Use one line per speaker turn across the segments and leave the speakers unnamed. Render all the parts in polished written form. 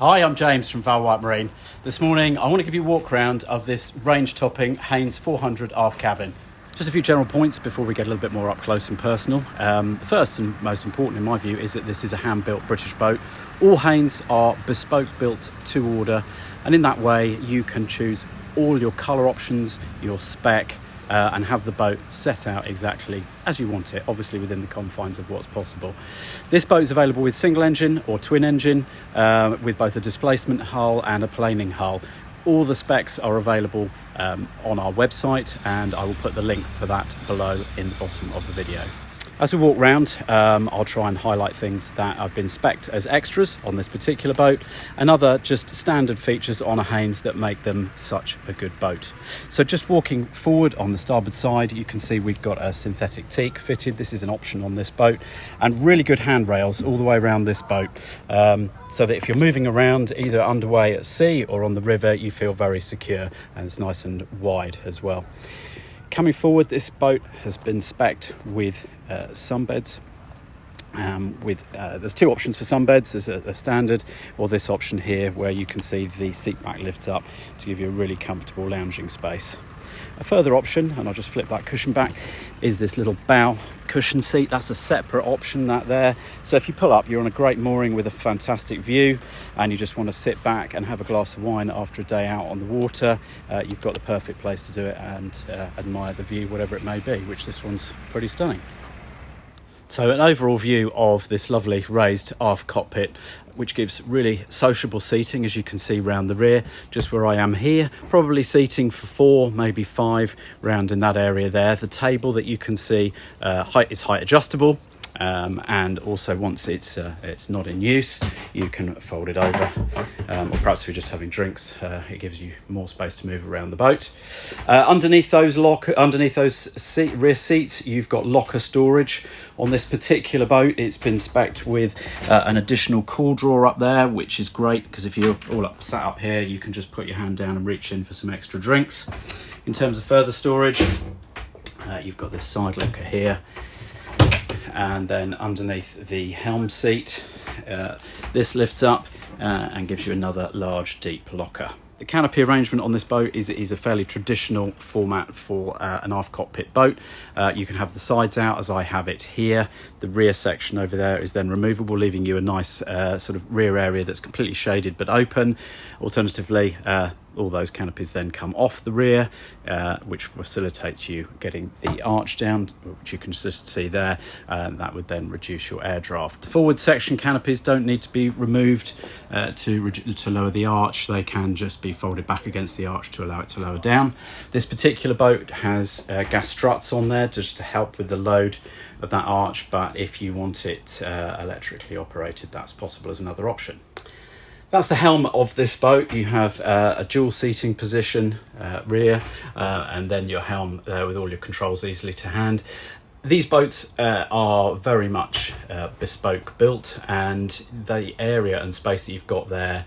Hi, I'm James from Valwyattmarine. This morning I want to give you a walk around of this range-topping Haines 400 aft cabin. Just a few general points before we get a little bit more up close and personal. The first and most important in my view is that this is a hand-built British boat. All Haines are bespoke built to order, and in that way you can choose all your colour options, your spec, and have the boat set out exactly as you want it, obviously within the confines of what's possible. This boat is available with single engine or twin engine, with both a displacement hull and a planing hull. All the specs are available on our website, and I will put the link for that below in the bottom of the video. As we walk round, I'll try and highlight things that have been spec'd as extras on this particular boat and other just standard features on a Haines that make them such a good boat. So just walking forward on the starboard side, you can see we've got a synthetic teak fitted. This is an option on this boat, and really good handrails all the way around this boat, so that if you're moving around either underway at sea or on the river, you feel very secure, and it's nice and wide as well. Coming forward, this boat has been spec'd with sunbeds. There's two options for sunbeds. There's a standard, or this option here where you can see the seat back lifts up to give you a really comfortable lounging space. A further option, and I'll just flip that cushion back, is this little bow cushion seat. That's a separate option, that there. So if you pull up, you're on a great mooring with a fantastic view, and you just want to sit back and have a glass of wine after a day out on the water, you've got the perfect place to do it and admire the view, whatever it may be, which this one's pretty stunning. So an overall view of this lovely raised aft cockpit, which gives really sociable seating, as you can see round the rear, just where I am here. Probably seating for 4, maybe 5 round in that area there. The table that you can see is height adjustable. And also once it's not in use, you can fold it over, or perhaps if you're just having drinks, it gives you more space to move around the boat. Underneath those rear seats, you've got locker storage. On this particular boat, it's been spec'd with an additional cool drawer up there, which is great because if you're all sat up here, you can just put your hand down and reach in for some extra drinks. In terms of further storage, you've got this side locker here. And then underneath the helm seat, this lifts up and gives you another large deep locker. The canopy arrangement on this boat is a fairly traditional format for an aft cockpit boat. You can have the sides out as I have it here. The rear section over there is then removable, leaving you a nice sort of rear area that's completely shaded but open. Alternatively, all those canopies then come off the rear, which facilitates you getting the arch down, which you can just see there. That would then reduce your air draft. The forward section canopies don't need to be removed to lower the arch. They can just be folded back against the arch to allow it to lower down. This particular boat has gas struts on there just to help with the load of that arch, but if you want it electrically operated, that's possible as another option. That's the helm of this boat. You have a dual seating position rear, and then your helm there with all your controls easily to hand. These boats are very much bespoke built, and the area and space that you've got there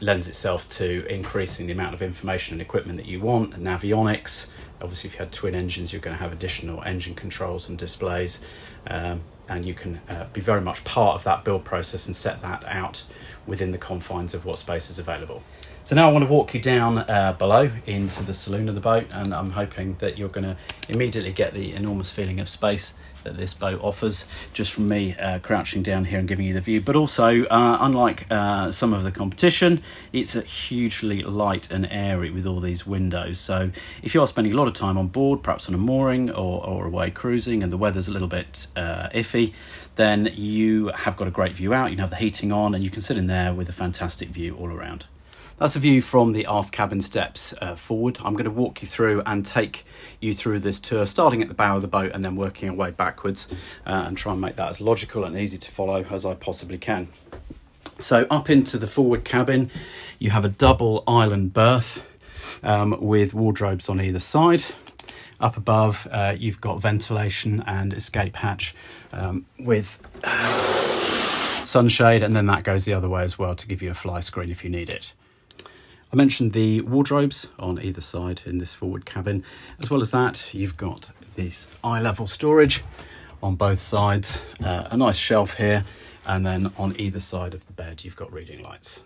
lends itself to increasing the amount of information and equipment that you want, and avionics. Obviously, if you had twin engines, you're going to have additional engine controls and displays, and you can be very much part of that build process and set that out within the confines of what space is available. So now I want to walk you down below into the saloon of the boat, and I'm hoping that you're going to immediately get the enormous feeling of space that this boat offers just from me crouching down here and giving you the view. But also, unlike some of the competition, it's hugely light and airy with all these windows. So if you are spending a lot of time on board, perhaps on a mooring or away cruising, and the weather's a little bit iffy, then you have got a great view out. You can have the heating on, and you can sit in there with a fantastic view all around. That's a view from the aft cabin steps forward. I'm going to walk you through and take you through this tour, starting at the bow of the boat and then working our way backwards, and try and make that as logical and easy to follow as I possibly can. So up into the forward cabin, you have a double island berth with wardrobes on either side. Up above, you've got ventilation and escape hatch with sunshade, and then that goes the other way as well to give you a fly screen if you need it. I mentioned the wardrobes on either side in this forward cabin. As well as that, you've got this eye level storage on both sides, a nice shelf here, and then on either side of the bed you've got reading lights.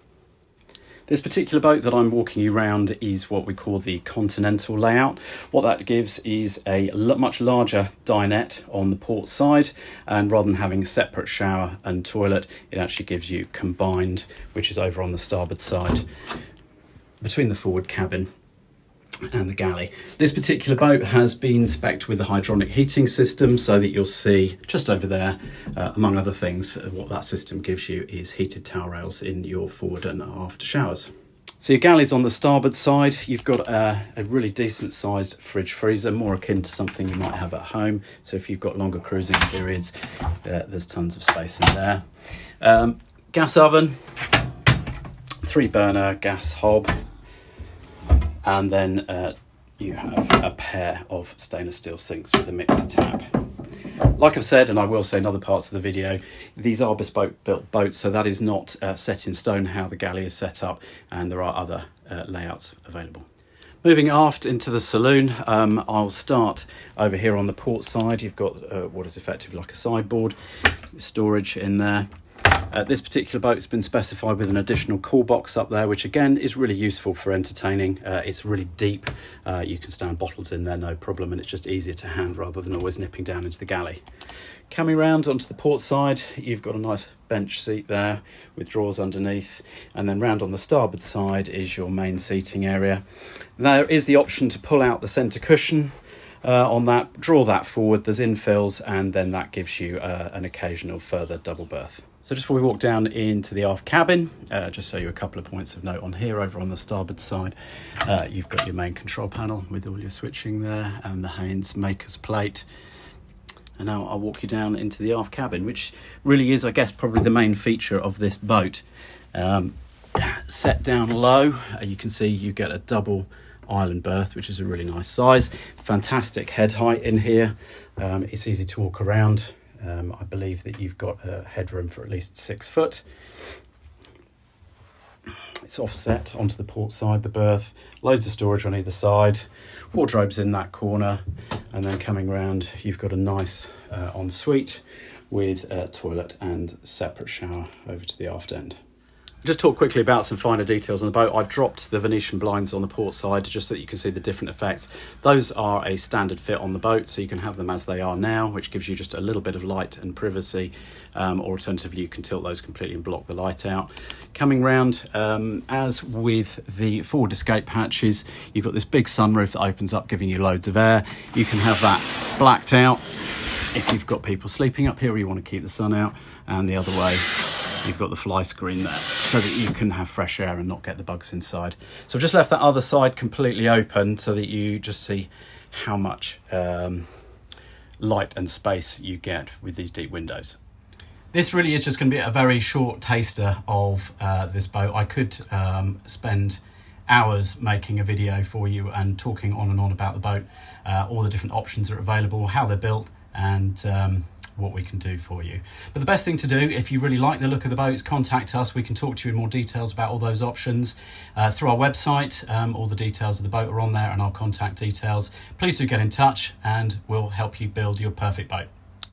This particular boat that I'm walking you around is what we call the continental layout. What that gives is a much larger dinette on the port side, and rather than having a separate shower and toilet, it actually gives you combined, which is over on the starboard side between the forward cabin and the galley. This particular boat has been spec'd with a hydronic heating system, so that you'll see just over there, among other things, what that system gives you is heated towel rails in your forward and aft showers. So your galley's on the starboard side. You've got a really decent sized fridge freezer, more akin to something you might have at home. So if you've got longer cruising periods, there's tons of space in there. Gas oven, 3-burner gas hob, and then you have a pair of stainless steel sinks with a mixer tap. Like I've said, and I will say in other parts of the video, these are bespoke built boats, so that is not set in stone how the galley is set up, and there are other layouts available. Moving aft into the saloon, I'll start over here on the port side. You've got what is effectively like a sideboard, storage in there. This particular boat's been specified with an additional cool box up there, which again is really useful for entertaining. It's really deep. You can stand bottles in there, no problem, and it's just easier to hand rather than always nipping down into the galley. Coming round onto the port side, you've got a nice bench seat there with drawers underneath, and then round on the starboard side is your main seating area. There is the option to pull out the centre cushion on that, draw that forward, there's infills, and then that gives you an occasional further double berth. So just before we walk down into the aft cabin, just show you a couple of points of note on here. Over on the starboard side, you've got your main control panel with all your switching there, and the Haines maker's plate. And now I'll walk you down into the aft cabin, which really is, I guess, probably the main feature of this boat. Set down low, you can see you get a double island berth, which is a really nice size. Fantastic head height in here. It's easy to walk around. I believe that you've got a headroom for at least 6 foot. It's offset onto the port side, the berth, loads of storage on either side, wardrobes in that corner, and then coming round you've got a nice ensuite with a toilet and separate shower over to the aft end. Just talk quickly about some finer details on the boat. I've dropped the Venetian blinds on the port side just so that you can see the different effects. Those are a standard fit on the boat, so you can have them as they are now, which gives you just a little bit of light and privacy, or alternatively you can tilt those completely and block the light out. Coming round, as with the forward escape hatches, you've got this big sunroof that opens up, giving you loads of air. You can have that blacked out if you've got people sleeping up here or you want to keep the sun out, and the other way you've got the fly screen there so that you can have fresh air and not get the bugs inside. So I've just left that other side completely open so that you just see how much light and space you get with these deep windows. This really is just going to be a very short taster of this boat. I could spend hours making a video for you and talking on and on about the boat, all the different options that are available, how they're built, and what we can do for you. But the best thing to do, if you really like the look of the boat, is contact us. We can talk to you in more details about all those options through our website. All the details of the boat are on there, and our contact details. Please do get in touch and we'll help you build your perfect boat.